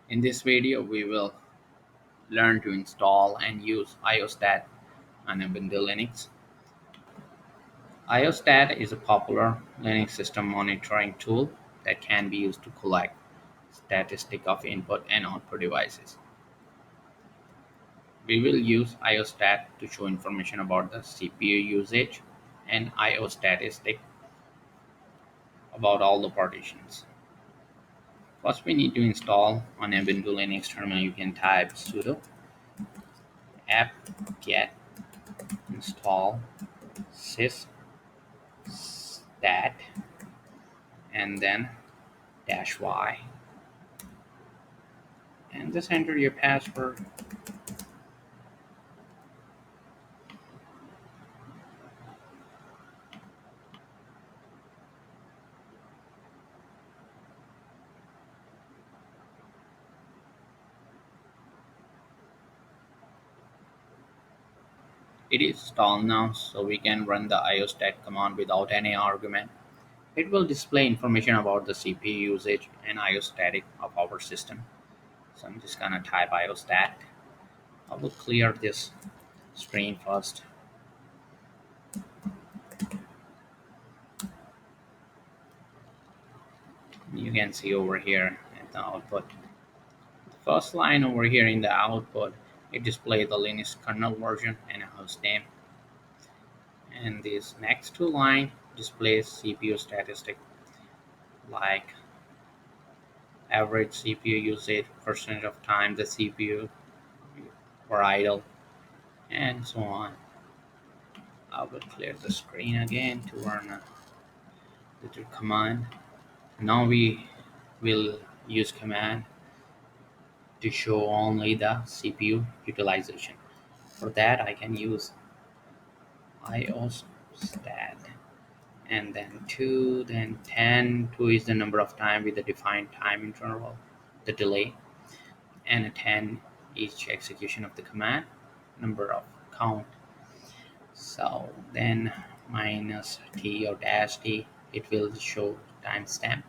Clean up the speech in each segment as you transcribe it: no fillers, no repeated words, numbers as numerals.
In this video, we will learn to install and use iostat on Ubuntu Linux. Iostat is a popular Linux system monitoring tool that can be used to collect statistics of input and output devices. We will use iostat to show information about the CPU usage and iostatistic about all the partitions. First, we need to install on Ubuntu Linux terminal. You can type sudo apt-get install sys stat and then -y and just enter your password. It is installed now, so we can run the iostat command without any argument. It will display information about the CPU usage and iostatic of our system. So I'm just gonna type iostat. I will clear this screen first. You can see over here at the output. The first line over here in the output, it displays the Linux kernel version and a host name. And this next two line displays CPU statistic like average CPU usage, percentage of time the CPU were idle, and so on. I will clear the screen again to run a little command. Now we will use command to show only the CPU utilization. For that I can use iostat and then 2, then 10. 2 is the number of time with the defined time interval, the delay, and a 10 each execution of the command, number of count. So then -t or -t, it will show timestamp,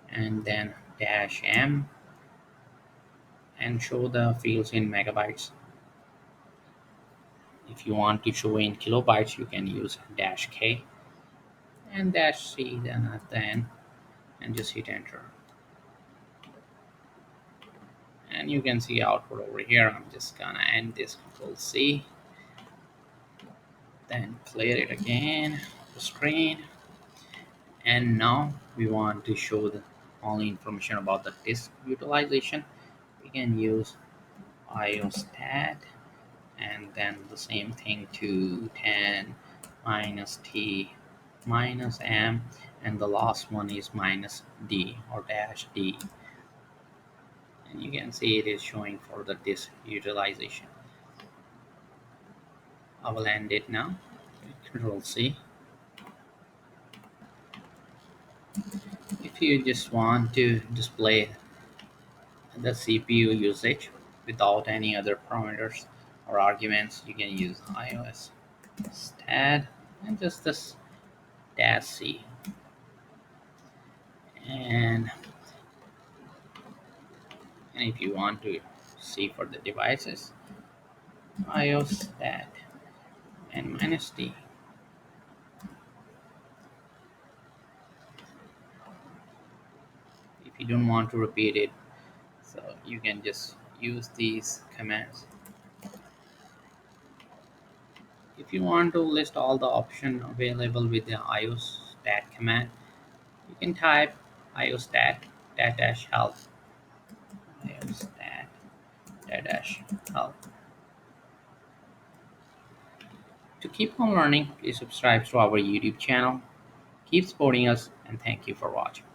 and then -m and show the fields in megabytes. If you want to show in kilobytes, you can use -k and -c then at the end and just hit enter. And you can see output over here. I'm just gonna end this, Control-C, then clear it again, the screen. And now we want to show the only information about the disk utilization. We can use iostat and then the same thing to 10 -t -m, and the last one is -d or -d. And you can see it is showing for the disk utilization. I will end it now. Control-C. If you just want to display the CPU usage without any other parameters or arguments, you can use iostat and just this -c. And if you want to see for the devices, iostat and -d. If you don't want to repeat it, so you can just use these commands. If you want to list all the options available with the iostat command, you can type iostat -help, iostat -help. To keep on learning, please subscribe to our YouTube channel. Keep supporting us, and thank you for watching.